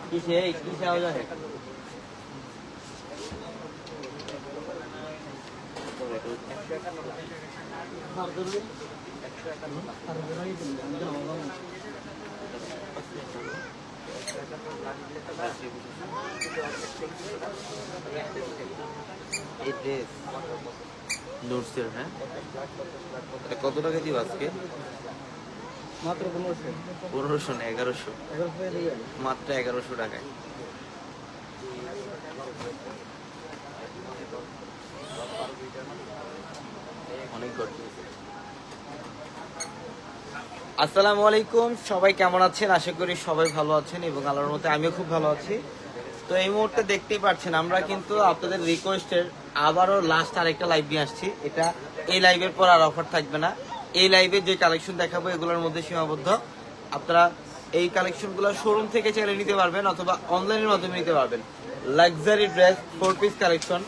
কিসে কিসে আওয়াজ হয় নুরসের হ্যাঁ কত টাকা দিব আজকে মাত্র 1500 না 1100 মাত্র 1100 টাকায় অনেক আসসালামু আলাইকুম সবাই কেমন আছেন আশা করি সবাই ভালো আছেন এবং আল্লাহর মতে আমিও খুব ভালো আছি তো এই মুহূর্তে দেখতেই পাচ্ছেন আমরা কিন্তু আপনাদের রিকোয়েস্টের আবারও লাস্ট আরেকটা লাইভ নিয়ে আসছি এটা এই লাইভের পর আর অফার থাকবে না এই লাইভে যে কালেকশন দেখাবো এগুলোর মধ্যে সীমাবদ্ধ আপনারা এই কালেকশনগুলো শোরুম থেকে চাইলে নিতে পারবেন অথবা অনলাইনের মাধ্যমে নিতে পারবেন লাক্সারি ড্রেস 4 পিস কালেকশন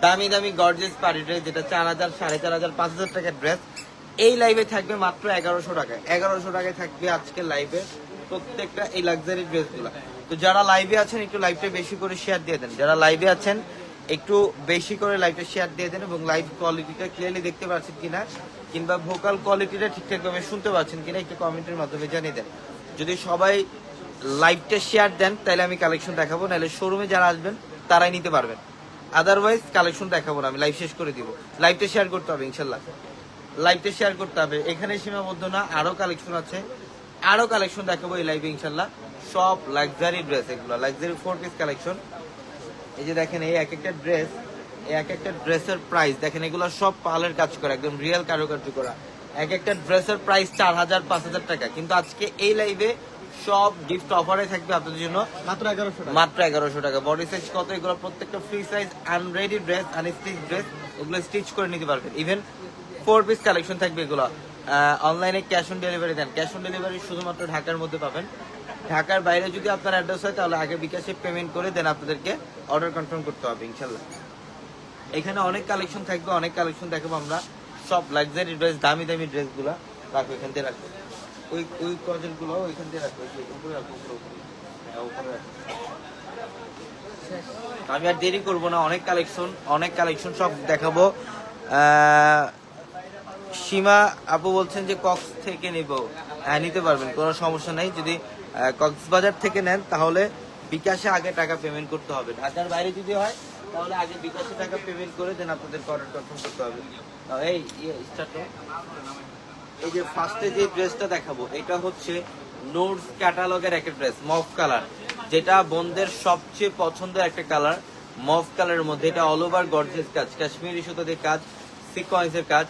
দামি দামি গর্জিয়াস পার্টি ড্রেস যেটা 4000 4500 5000 টাকার ড্রেস এই লাইভে থাকবে মাত্র 1100 টাকায় 1100 টাকায় থাকবে আজকের লাইভে প্রত্যেকটা এই লাক্সারি ড্রেসগুলো তো যারা লাইভে আছেন একটু লাইভটা বেশি করে শেয়ার দিয়ে দেন যারা লাইভে আছেন একটু বেশি করে লাইভটা শেয়ার দিয়ে দেন এবং লাইভ কোয়ালিটিটা ক্লিয়ারলি দেখতে পাচ্ছেন কিনা কিংবা ভোকাল কোয়ালিটিটা ঠিকঠাকভাবে শুনতে পাচ্ছেন কিনা একটু কমেন্টের মাধ্যমে জানিয়ে দেন যদি সবাই লাইভটা শেয়ার দেন তাহলে আমি কালেকশন দেখাবো নাহলে শোরুমে যারা আসবেন তারাই নিতে পারবেন আদারওয়াইজ কালেকশন দেখাবো না আমি লাইভ শেষ করে দিব লাইভটা শেয়ার করতে হবে ইনশাল্লাহ লাইভটা শেয়ার করতে হবে এখানে সীমাবদ্ধ না আরো কালেকশন আছে আরো কালেকশন দেখাবো এই লাইভে ইনশাল্লাহ সব লাক্সারি ড্রেস এগুলো লাক্সারি 4 পিস কালেকশন এই যে দেখেন এই এক একটা ড্রেস এক একটা ড্রেসের প্রাইস দেখেন এগুলো সব পালের কাজ করা একদম রিয়েল কারুকার্য করা এক একটা ড্রেসের প্রাইস 4000 5000 টাকা কিন্তু আজকে এই লাইভে সব গিফট অফারে থাকবে আপনাদের জন্য মাত্র 1100 টাকা বডি সাইজ কত এগুলো প্রত্যেকটা free size unready dress unstitch dress এগুলো স্টিচ করে নিতে পারবেন ইভেন 4 পিস কালেকশন থাকবে এগুলো অনলাইনে cash on delivery then cash on delivery শুধুমাত্র ঢাকার মধ্যে পাবেন ঢাকার বাইরে যদি আপনার অ্যাড্রেস হয় তাহলে আগে বিকাশে পেমেন্ট করে দেন আপনাদেরকে অর্ডার কনফার্ম করতে হবে ইনশাল্লাহ এখানে অনেক কালেকশন থাকবে অনেক কালেকশন দেখাবো আমরা সব লাক্সারি ড্রেস দামি দামি ড্রেসগুলো রাখবো এখান থেকে রাখবো ওই কজনগুলো ওইখান থেকে রাখবো উপরে রাখবো উপরে আমি আর দেরি করবো না অনেক কালেকশন সব দেখাবো সীমা আপু বলছেন যে কক্স থেকে নিব হ্যাঁ নিতে পারবেন কোনো সমস্যা নাই যদি কক্সবাজার থেকে নেন তাহলে বিকাশে আগে টাকা পেমেন্ট করতে হবে ঢাকার বাইরে যদি হয় তাহলে আগে বিকাশে টাকা পেমেন্ট করে দেন আপনাদের অর্ডার কনফার্ম করতে হবে। এই স্টার্ট। এই যে ফার্স্টে যে ড্রেসটা দেখাবো এটা হচ্ছে নোটস ক্যাটালগের একটা ড্রেস মফ কালার, যেটা বোনদের সবচেয়ে পছন্দের একটা কালার। মফ কালারের মধ্যে এটা অল ওভার গর্জিয়াস কাজ, কাশ্মীরি সুতো দিয়ে কাজ, সিকোয়েন্সের কাজ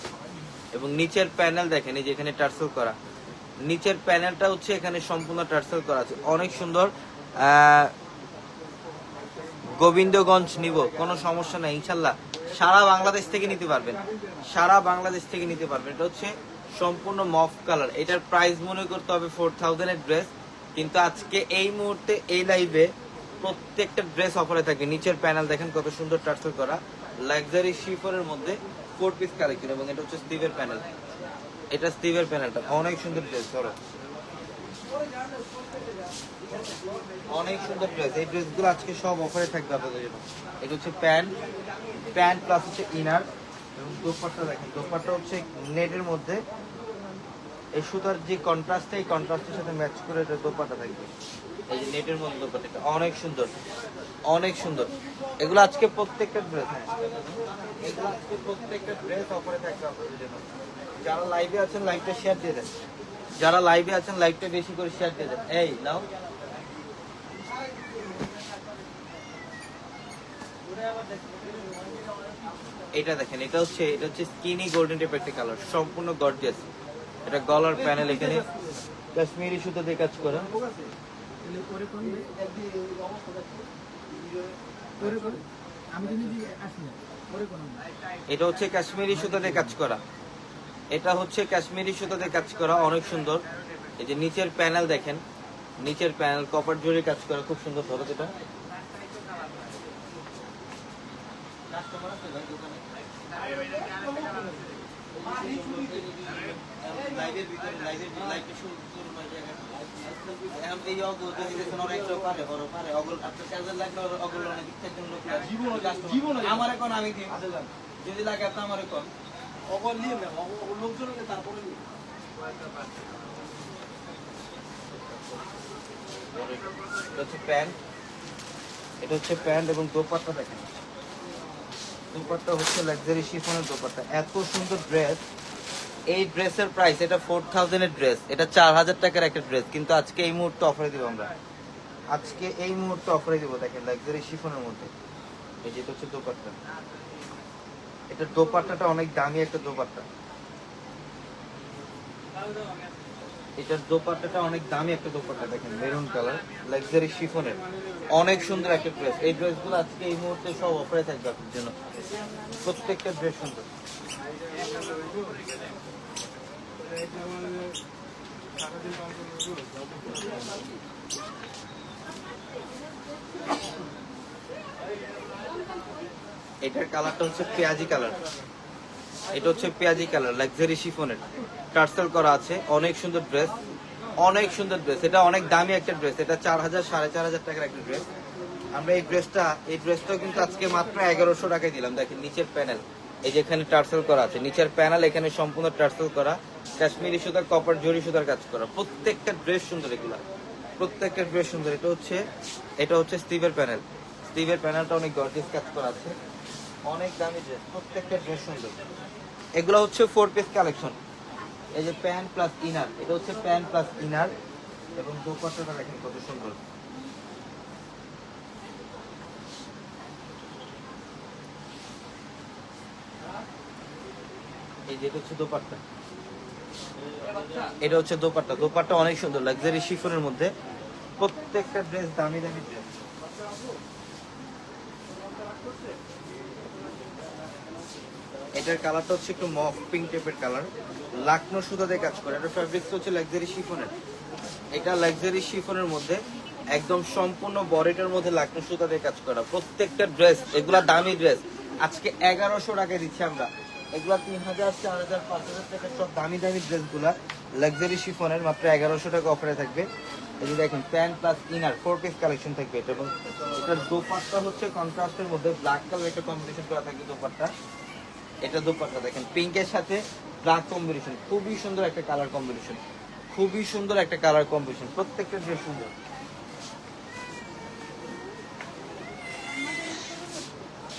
এবং নিচের প্যানেল দেখেন এই যে এখানে টার্সেল করা, নিচের প্যানেলটা হচ্ছে এখানে সম্পূর্ণ টার্সেল করা আছে, অনেক সুন্দর। গোবিন্দগঞ্জ নিব কোনো সমস্যা নাই ইনশাল্লাহ, সারা বাংলাদেশ থেকে নিতে পারবেন, সারা বাংলাদেশ থেকে নিতে পারবেন। এটা হচ্ছে সম্পূর্ণ মফ কালার, এটার প্রাইস মনে করতে হবে 4000 এর ড্রেস, কিন্তু আজকে এই মুহূর্তে এই লাইভে প্রত্যেকটা ড্রেস অফারে থাকে। নিচের প্যানেল দেখেন কত সুন্দর টার্সেল করা, লাক্সারি শিফনের মধ্যে 4 পিস কালেকশন এবং এটা হচ্ছে স্টিভের প্যানেল, এটা স্টিভের প্যানেলটা অনেক সুন্দর ড্রেস, ধরো অনেক সুন্দর ড্রেস। এই ড্রেসগুলো আজকে সব অফারে থাকবে আপনাদের জন্য। এটা হচ্ছে প্যান্ট, প্যান্ট প্লাস হচ্ছে ইনার এবং দোপাট্টা দেখেন, দোপাট্টা হচ্ছে নেটের মধ্যে এই সুতার যে কন্ট্রাস্টটা, এই কন্ট্রাস্টের সাথে ম্যাচ করে এটা দোপাট্টা থাকবে। এই যে নেটের মধ্যে দোপাট্টা অনেক সুন্দর, অনেক সুন্দর। এগুলো আজকে প্রত্যেকটা ড্রেস, এগুলো আজকে প্রত্যেকটা ড্রেস অফারে থাকবে আপনাদের জন্য। যারা লাইভে আছেন লাইভটা শেয়ার দিয়ে দেন, যারা লাইভে আছেন লাইভটা বেশি করে শেয়ার দিয়ে দেন। এই নাও এটা দেখেন, এটা হচ্ছে স্কিনি গোল্ডেন টাইপের একটা কালার, সম্পূর্ণ গর্জিয়াস। এটা গলার প্যানেল এখানে কাশ্মীরি সুতো দিয়ে কাজ করা, এটা হচ্ছে কাশ্মীরি সুতো দিয়ে কাজ করা, এটা হচ্ছে কাশ্মীরি সুতো দিয়ে কাজ করা, অনেক সুন্দর। এই যে নিচের প্যানেল দেখেন, নিচের প্যানেল কপার জুড়ে কাজ করা, খুব সুন্দর। ধরো যেটা আমার এখন আমি যদি লাগে আপনার আমার এখন অগল নিয়ে লোকজন তারপরে এটা হচ্ছে প্যান্ট, এটা হচ্ছে প্যান্ট এবং দোপাট্টা দেখেন, দোপাট্টা হচ্ছে লাক্সারি শিফনের দোপাট্টা, এত সুন্দর ড্রেস। এই ড্রেসের প্রাইস এটা 4000 এর ড্রেস, এটা 4000 টাকার একটা ড্রেস, কিন্তু আজকে এই মুহূর্তে অফারে দিব আমরা, আজকে এই মুহূর্তে অফারে দিব। দেখেন লাক্সারি শিফনের মধ্যে এই যেটা হচ্ছে দোপাট্টা, এটা দোপাট্টাটা অনেক দামি একটা দোপাট্টা, এটার দোপাট্টাটা অনেক দামি একটা দোপাট্টা দেখেন, মেরুন কালার লাক্সারি শিফনের, অনেক সুন্দর একটা ড্রেস। এই ড্রেসগুলো আজকে এই মুহূর্তে সব অফারে থাকবে আপনার জন্য, প্রত্যেকটা ড্রেস সুন্দর। এটার কালারটা হচ্ছে পেঁয়াজি কালার, এটা হচ্ছে পেঁয়াজি কালার লাক্সারি শিফনের টার্সেল করা আছে, অনেক সুন্দর ড্রেস, অনেক সুন্দর ড্রেস। এটা অনেক দামি একটা ড্রেস, এটা 4000 4500 টাকার একটা ড্রেস। আমরা এই ড্রেসটাও কিন্তু আজকে মাত্র 1100 টাকায় দিলাম। দেখেন নিচের প্যানেল এই যে এখানে টার্সেল করা আছে, নিচের প্যানেল এখানে সম্পূর্ণ টার্সেল করা, কাশ্মীরি সুতার কপার জরি সুতার কাজ করা, প্রত্যেকটা ড্রেস সুন্দর, এগুলা প্রত্যেকটা ড্রেস সুন্দর। এটা হচ্ছে স্টিভের প্যানেল, স্টিভের প্যানেলটা অনেক গর্জিয়াস কাজ করা আছে, অনেক দামি ড্রেস, প্রত্যেকটা ড্রেস সুন্দর। এগুলো হচ্ছে 4 পিস কালেকশন। এই যে প্যান্ট প্লাস ইনার, এটা হচ্ছে প্যান্ট প্লাস ইনার এবং দোপাট্টাটা দেখেন কত সুন্দর। এই যে এটা হচ্ছে দোপাট্টা, এটা হচ্ছে দোপাট্টা, দোপাট্টা অনেক সুন্দর লাক্সারি শিফনের মধ্যে, প্রত্যেকটা ড্রেস দামি দামি ড্রেস। এটার কালারটা হচ্ছে একটু মফ পিঙ্ক টাইপের কালার, লাকনো সুতা দিয়ে কাজ করে, এটা ফ্যাব্রিক্স হচ্ছে লাক্সারি শিফনের, এটা লাক্সারি শিফনের মধ্যে একদম সম্পূর্ণ বডিটার মধ্যে লাকনো সুতা দিয়ে কাজ করা, প্রত্যেকটা ড্রেস এগুলা দামি ড্রেস। আজকে 1100 টাকায় দিচ্ছি আমরা, এগুলা 3000 4000 5000 টাকার সব দামি দামি ড্রেসগুলা লাক্সারি শিফনের মাত্র 1100 টাকা অফারে থাকবে। এই যে দেখেন pant plus inner 4 piece collection থাকবে এটা, এবং এটার দোপাট্টা হচ্ছে কন্ট্রাস্টের মধ্যে ব্ল্যাক কালার একটা কম্বিনেশন করা থাকবে দোপাট্টা। এটা দোপাট্টা দেখেন পিঙ্কের সাথে ব্ল্যাক কম্বিনেশন, খুবই সুন্দর একটা কালার কম্বিনেশন, খুবই সুন্দর একটা কালার কম্বিনেশন, প্রত্যেকটা ড্রেস সুন্দর।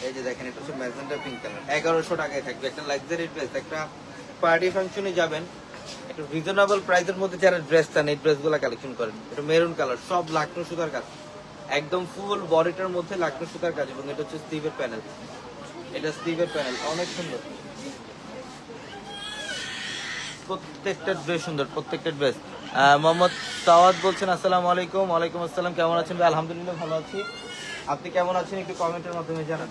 এই যে দেখেন এটা হচ্ছে ম্যাজেন্টা পিঙ্ক কালার, 1100 টাকায় থাকবে। একটা লাক্সারি ড্রেস, একটা পার্টি ফাংশনে যাবেন, একটু রিজনেবল প্রাইসের মধ্যে যারা ড্রেস চান এই ড্রেসগুলো কালেকশন করেন। এটা মেরুন কালার, সব লাকনো সুতার কাজ, একদম ফুল বডিটার মধ্যে লাকনো সুতার কাজ, এবং এটা হচ্ছে স্টিভের প্যানেল। এটা স্টিভের প্যানেল, অনেক সুন্দর। প্রত্যেকটা ড্রেস সুন্দর, প্রত্যেকটা ড্রেস। মোহাম্মদ সাওয়াদ বলছেন আসসালামু আলাইকুম। ওয়ালাইকুম আসসালাম, কেমন আছেন ভাই? আলহামদুলিল্লাহ ভালো আছি, আপনি কেমন আছেন একটু কমেন্টের মাধ্যমে জানান।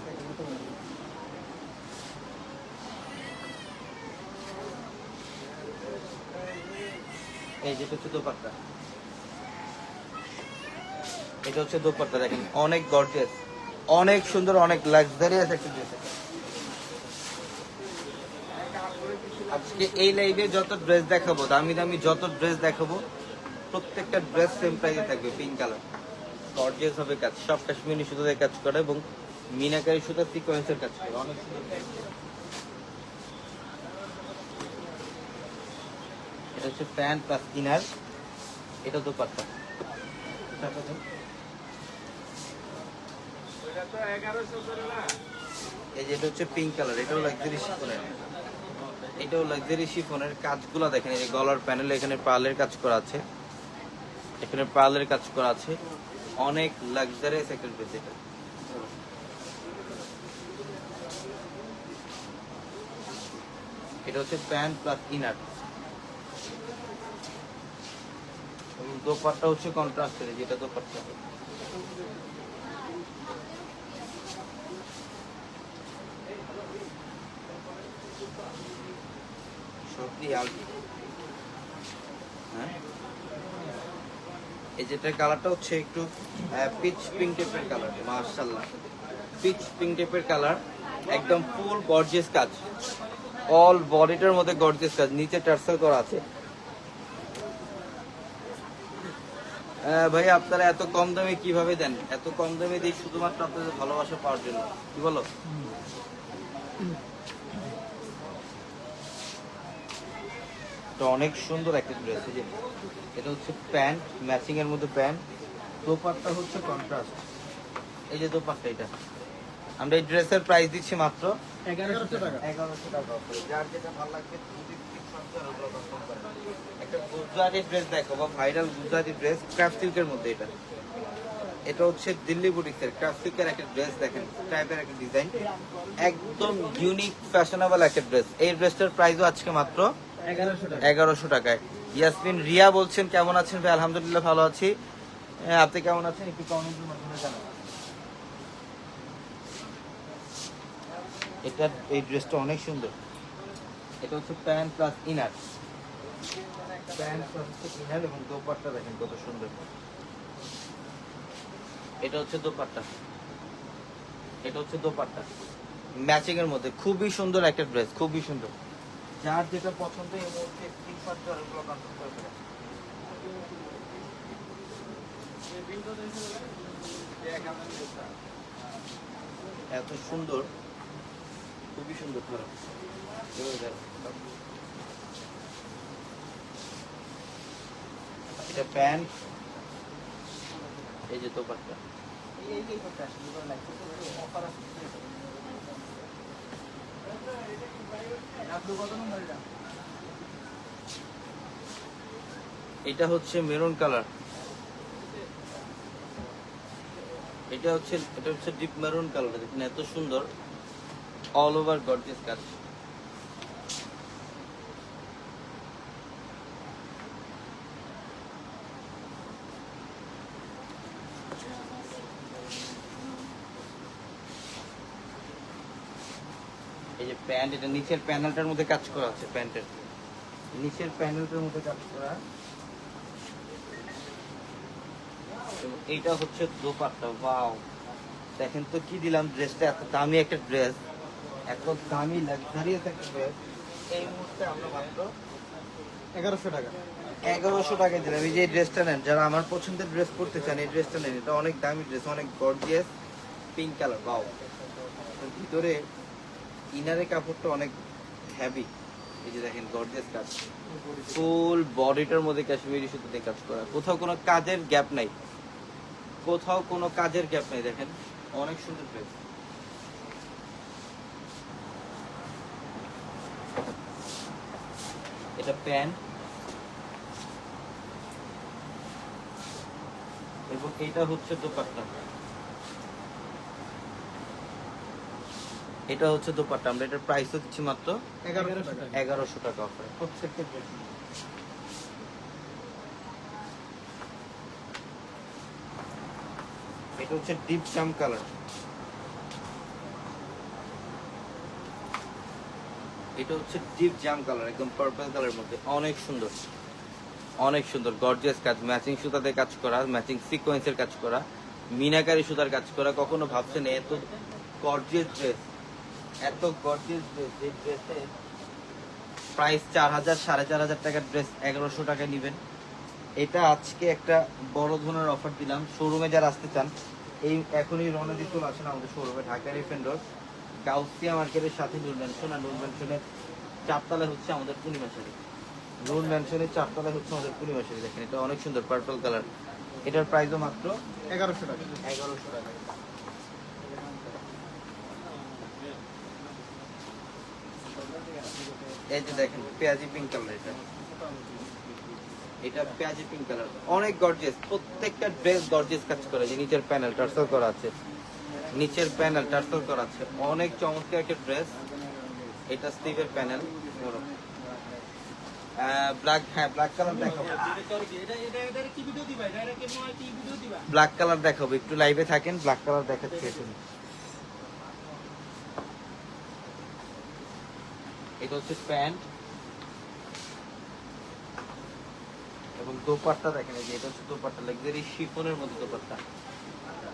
এই যেটা হচ্ছে দোপাট্টা, এটা হচ্ছে দোপাট্টা, দেখেন অনেক গর্জিয়াস, অনেক সুন্দর, অনেক লাক্সারিয়াস একটা ড্রেস। আজকে এই লাইভে যত ড্রেস দেখাবো, দামি দামি যত ড্রেস দেখাবো, প্রত্যেকটা ড্রেস সেম প্রাইসে থাকবে। পিঙ্ক কালার, গর্জিয়াস হবে কাজ, সব কাশ্মীরি সুতোতে কাজ করে এবং মিনাকারি সুতো সিকোয়েন্সের কাজ করে, অনেক সুন্দর। এটা হচ্ছে প্যান্ট প্লাস ইনার, এটা দোপাট্টা। এই যে এটা হচ্ছে পিঙ্ক কালার, এটাও লাক্সারি শিফনের, এটাও লাক্সারি শিফনের। কাজগুলো দেখেন, এই যে গলার প্যানেলে এখানে পার্লের কাজ করা আছে, এখানে পার্লের কাজ করা আছে, অনেক লাক্সারিয়াস একটা ড্রেস। এটা এটা হচ্ছে প্যান্ট প্লাস ইনার, এবং দোপাট্টা হচ্ছে কন্ট্রাস্টের, যেটা দোপাট্টা। সত্যি হ্যাঁ, এই যেটা কালারটা হচ্ছে একটু পিচ পিঙ্ক টাইপের কালার, মাশাআল্লাহ, পিচ পিঙ্ক টাইপের কালার, একদম ফুল গর্জিয়াস কাজ, অল বডিটার মধ্যে গর্জিয়াস কাজ, নিচে টার্সেল করা আছে। ভাই আপনারা এত কম দামে কিভাবে দেন? এত কম দামে দিই শুধুমাত্র আপনাদের ভালোবাসা পাওয়ার জন্য, কি বলো? এটা অনেক সুন্দর একটা ড্রেস। এই যে এটা হচ্ছে প্যান্ট, ম্যাচিং এর মধ্যে প্যান্ট, দোপাট্টা হচ্ছে কন্ট্রাস্ট। এই যে দোপাট্টা, এটা আমরা এই ড্রেসের প্রাইস দিচ্ছি মাত্র 1100 টাকা। 1100 টাকা। যার যেটা ভালো লাগবে একটা গুজরাটি ড্রেস দেখো, বা ভাইরাল গুজরাটি ড্রেস ক্রাফট সিল্কের মধ্যে। এটা এটা হচ্ছে দিল্লি বুটিক্সের ক্রাফট সিল্কের একটা ড্রেস, দেখেন টাইপের একটা ডিজাইন, একদম ইউনিক ফ্যাশনেবল একটা ড্রেস। এই ড্রেসটার প্রাইসও আজকে মাত্র 1100 টাকায়। ইয়াসমিন রিয়া বলছেন কেমন আছেন ভাই? আলহামদুলিল্লাহ ভালো আছি, আপনি কেমন আছেন একটু কমেন্টের মাধ্যমে জানান। এটা এই ড্রেসটা অনেক সুন্দর। এটা হচ্ছে pant plus inner, pant plus inner, এবং দোপাট্টা দেখেন কত সুন্দর। এটা হচ্ছে দোপাট্টা, এটা হচ্ছে দোপাট্টা ম্যাচিং এর মধ্যে, খুবই সুন্দর একটা ড্রেস, খুবই সুন্দর। যার যেটা পছন্দ এই মুহূর্তে স্ক্রিনশট করে ওগুলো কন্ট্যাক্ট করতে পারেন। এত সুন্দর, খুবই সুন্দর। ধরো এটা প্যান্ট, এই যে দোপাট্টা। এটা হচ্ছে মেরুন কালার, এটা হচ্ছে ডিপ মেরুন কালার, দেখুন এত সুন্দর, অল ওভার গর্জিয়াস কাজ। এই যে প্যান্ট, এটা নিচের প্যানেলটার মধ্যে কাজ করা আছে, প্যান্টের নিচের প্যানেলটার মধ্যে কাজ করা। এইটা হচ্ছে দোপাট্টা। ওয়াও, দেখেন তো কি দিলাম ড্রেসটা, এত দামি একটা ড্রেস, এত দামি লাক্সারিয়াস একটা ড্রেস, এই মুহূর্তে আমরা মাত্র 1100 টাকা। 1100 টাকায় দিলাম। এই যে ড্রেসটা নেন, যারা আমার পছন্দের ড্রেস পরতে চান এই ড্রেসটা নেন, এটা অনেক দামি ড্রেস, অনেক গর্জিয়াস পিঙ্ক কালার। ওয়াও, ভিতরে ইনারের কাপড়টা অনেক হেভি, এই যে দেখেন গর্জিয়াস কাজ, ফুল বডিটার মধ্যে কাশ্মীরি সুতোতে কাজ করা, কোথাও কোনো কাজের গ্যাপ নাই, কোথাও কোনো কাজের গ্যাপ নাই, দেখেন অনেক সুন্দর ড্রেস। এটা প্যান্ট এবং এটা হচ্ছে দোপাট্টা। এটা হচ্ছে দোপাট্টা। আমরা এটার প্রাইসও দিচ্ছি মাত্র 1100 টাকা অফারে প্রত্যেকটা ড্রেস। এটা হচ্ছে ডিপ জাম কালার। এটা হচ্ছে ডিপ জাম কালার, একদম পার্পল কালারের মধ্যে, অনেক সুন্দর, অনেক সুন্দর গর্জিয়াস কাজ, ম্যাচিং সুতাতে কাজ করা, ম্যাচিং সিকোয়েন্সের কাজ করা, মিনাকারি সুতার কাজ করা। কখনো ভাবছেন এত গর্জিয়াস ড্রেস, এত গর্জিয়াস ড্রেস, যে ড্রেসের প্রাইস 4000 4500 টাকার ড্রেস 1100 টাকায় নেবেন। এটা আজকে একটা বড় ধরনের অফার দিলাম। শোরুমে যারা আসতে চান এই এখনই রওনা দিয়ে চলে আসেন আমাদের শোরুমে, ঢাকা এলিফ্যান্ট রোড, গাউসিয়া মার্কেটের সাথে নূর ম্যানশন। আর নূর ম্যানশনের 4 তলায় হচ্ছে আমাদের পূর্ণিমা শাড়ি। নূর ম্যানশনের 4 তলায় হচ্ছে আমাদের পূর্ণিমা শাড়ি। দেখেন এটা অনেক সুন্দর পার্পল কালার। এটার প্রাইসও মাত্র 1100 টাকা। 1100 টাকা। এই যে দেখেন পেঁয়াজি পিঙ্ক কালার, এটা এটা পেঁয়াজি পিঙ্ক কালার, অনেক গর্জিয়াস। প্রত্যেকটা ড্রেস গর্জিয়াস কাজ করা, যে নিচের প্যানেল টার্সেল করা আছে, নিচের প্যানেল টার্সেল করা আছে, অনেক চমৎকার একটা ড্রেস। এটা স্টিভের প্যানেল ব্ল্যাক, হ্যাঁ ব্ল্যাক কালার দেখাবো, ব্ল্যাক কালার দেখাবো, একটু লাইভে থাকেন, ব্ল্যাক কালার দেখাচ্ছি এখন। এটা হচ্ছে প্যান্ট এবং দোপাট্টা দেখেন, এই যে এটা হচ্ছে দোপাট্টা, লাক্সারি শিফনের মধ্যে দোপাট্টা,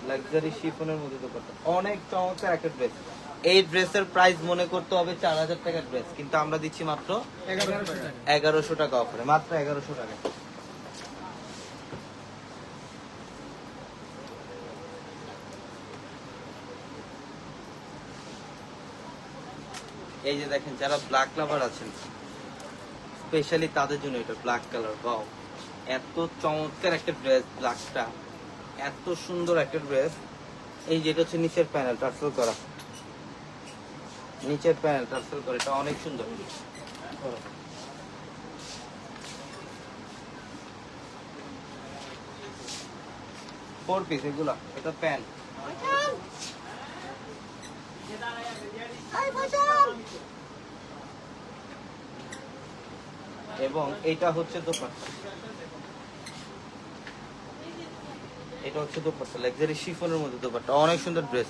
লাক্সারি শিফনের মধ্যে দোপাট্টা, অনেক চমৎকার একটা ড্রেস। এই ড্রেসের প্রাইস মনে করতে হবে 4000 টাকার ড্রেস, কিন্তু আমরা দিচ্ছি মাত্র 1100 টাকা অফারে, মাত্র 1100 টাকা। এই যে দেখেন যারা ব্ল্যাক লাভার আছেন স্পেশালি তাদের জন্য এটা ব্ল্যাক কালার। বাও, এত চমৎকার একটা ড্রেস, ব্ল্যাকটা এত সুন্দর একটা ড্রেস। এই যেটা হচ্ছে নিচের প্যানেল টার্সেল করা, নিচের প্যানেল টার্সেল করা, এটা অনেক সুন্দর। 4 পিস এগুলা, এটা প্যান্ট এবং এটা হচ্ছে দোপাট্টা, এটা হচ্ছে দোপাট্টা, লাক্সারি শিফনের মধ্যে দোপাট্টা, অনেক সুন্দর ড্রেস।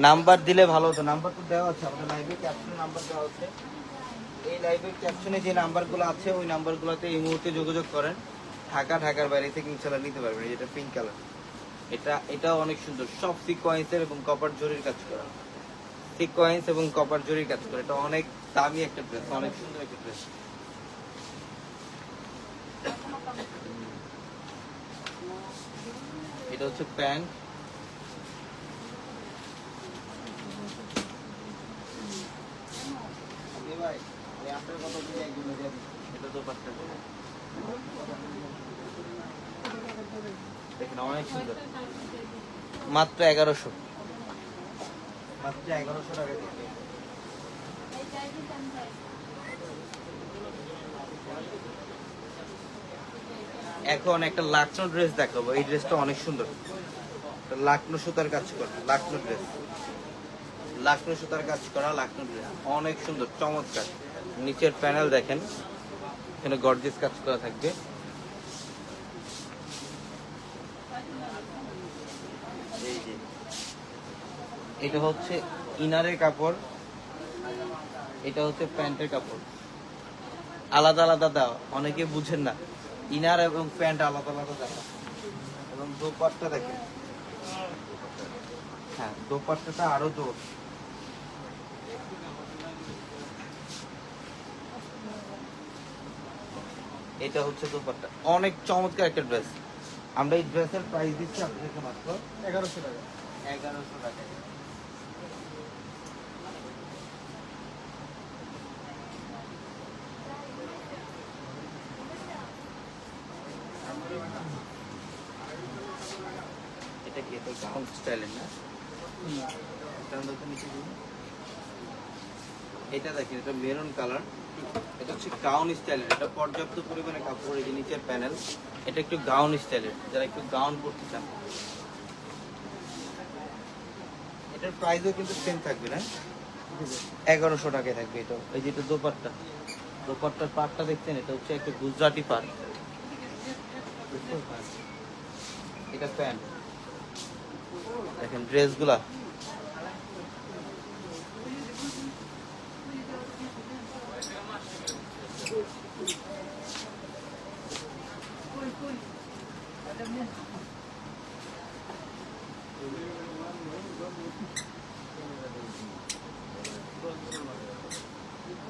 নাম্বার দিলে ভালো হতো, নাম্বার তো দেওয়া আছে আমাদের লাইভে, ক্যাপশনে নাম্বার দেওয়া আছে। এই লাইভের ক্যাপশনে যে নাম্বারগুলো আছে ওই নাম্বারগুলোতে এই মুহূর্তে যোগাযোগ করেন। ঢাকার বাইরে থেকে ইনশাআল্লাহ নিতে পারবেন। এটা পিঙ্ক কালার, এটাও অনেক সুন্দর, সব সিকোয়েন্সের এবং কপার জরির কাজ করা, সিকোয়েন্স এবং কপার জরির কাজ করা। এটা অনেক দামি একটা ড্রেস, অনেক সুন্দর একটা ড্রেস। এটা হচ্ছে প্যান্ট, এটা দোপাট্টা, দেখেন অনেক সুন্দর, মাত্র 1100, মাত্র 1100 টাকা দিতে। এখন একটা লাকনো ড্রেস দেখাবো। এই ড্রেসটা অনেক সুন্দর, লাকনো সুতার কাজ করা, লাকনো ড্রেস, লাকনো সুতার কাজ করা লাকনো ড্রেস, অনেক সুন্দর চমৎকার। নিচের প্যানেল দেখেন, এখানে গর্জিয়াস কাজ করা থাকবে। এই যে এটা হচ্ছে ইনারের কাপড়, এটা হচ্ছে প্যান্টের কাপড়, আলাদা আলাদা দেওয়া, অনেকে বুঝেন না, ইনার এবং প্যান্ট আলাদা আলাদা দেওয়া। এবং দোপাট্টা দেখেন, হ্যাঁ দোপাট্টাটা আরো জোর। এটা হচ্ছে দোপাট্টা, অনেক চমৎকার একটা ড্রেস। আমরা এই ড্রেসের প্রাইস দিচ্ছি আপনাদেরকে মাত্র 1100 টাকা। 1100 টাকা। এটা কি এটা গাউন স্টাইলের না? এটা দেখেন, এটা মেরুন কালার, এটা হচ্ছে গাউন স্টাইলের, এটা পর্যাপ্ত পরিমাণে কাপড়, এই যে নিচের প্যানেল, এটা একটু গাউন স্টাইলের, যারা একটু গাউন পড়তে চান। এটার প্রাইসও কিন্তু সেম থাকবে না, 1100 টাকায় থাকবে এটা। এই যে এটা দোপাট্টা, দোপাট্টার পাটটা দেখছেন, এটা হচ্ছে একটা গুজরাটি পাট। এটা প্যান্ট, দেখেন ড্রেসগুলা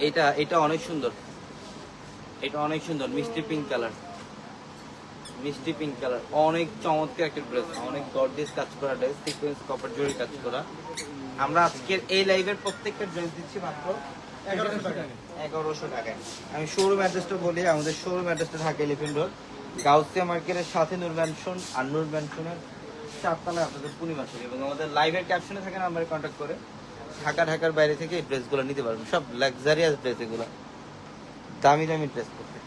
এটা এটা অনেক সুন্দর, এটা অনেক সুন্দর, মিষ্টি পিঙ্ক কালার, মিষ্টি পিঙ্ক কালার, অনেক চমৎকার একটা ড্রেস, অনেক গর্জিয়াস কাজ করা ড্রেস, সিকোয়েন্স কপার জরি কাজ করা। আমরা আজকের এই লাইভের প্রত্যেকটা ড্রেস দিচ্ছি মাত্র 1100 টাকায়। আমি শোরুম অ্যাড্রেসটা বলি, আমাদের শোরুম অ্যাড্রেসটা ঢাকা এলিফ্যান্ট রোড, গাউসিয়া মার্কেটের সাথে নূর ম্যানশন, আর নূর ম্যানশনের 4 তলায় আপনাদের পূর্ণিমা। এবং আমাদের লাইভের ক্যাপশনে থাকে নাম্বারে কন্ট্যাক্ট করে ঢাকার বাইরে থেকে এই ড্রেসগুলো নিতে পারবেন। সব লাক্সারিয়াস ড্রেস, এগুলো দামি দামি ড্রেস করতে।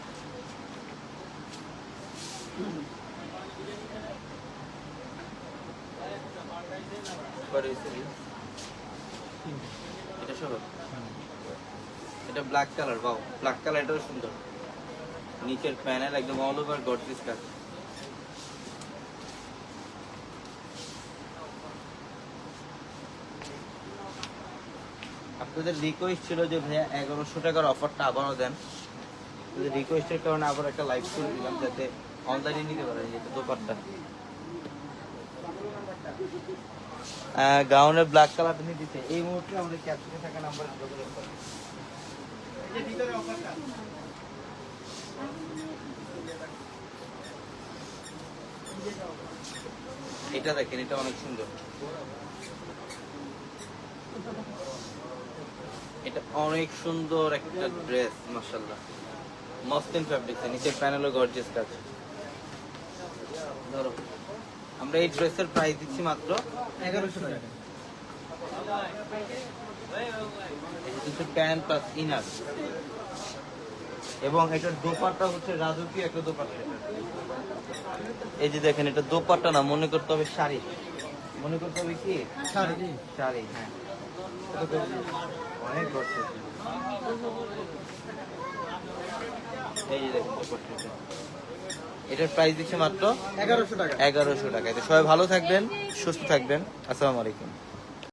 এটা সব, এটা ব্ল্যাক কালার, বাও ব্ল্যাক কালার, এটাও সুন্দর, নিচের প্যানেল একদম অল ওভার গর্জিয়াস কাজ। আপনাদের রিকোয়েস্ট ছিল যে ভাইয়া 1100 টাকার অফারটা আবারও দেন, রিকোয়েস্টের কারণে আবার একটা লাইভ করে দিলাম যাতে অনলাইনে নিতে পারেন। যেটা দোপাট্টা, গাউনের ব্ল্যাক কালারটা নিয়ে দিতে এই মুহূর্তে আমাদের ক্যাপশনে থাকা নাম্বারে যোগাযোগ করেন। এটা দেখেন, এটা অনেক সুন্দর, এটা অনেক সুন্দর একটা ড্রেস, মাশাআল্লাহ, মসলিন ফ্যাব্রিক্স, নিচের প্যানেলও গর্জিয়াস কাজ। ধরো, আমরা এই ড্রেসের প্রাইস দিচ্ছি মাত্র 1100 টাকা। এটা হচ্ছে প্যান্ট প্লাস ইনার, এবং এটার দোপাট্টা হচ্ছে রাজকীয় একটা দোপাট্টা। এই যে দেখেন, এটা দোপাট্টা না, মনে করতে হবে শাড়ি, মনে করতে হবে কি শাড়ি, শাড়ি, হ্যাঁ, অনেক গর্জিয়াস। এই যে দেখেন দোপাট্টা, এটার প্রাইস দিচ্ছে মাত্র 1100 টাকা। 1100 টাকা। সবাই ভালো থাকবেন, সুস্থ থাকবেন, আসসালামু আলাইকুম।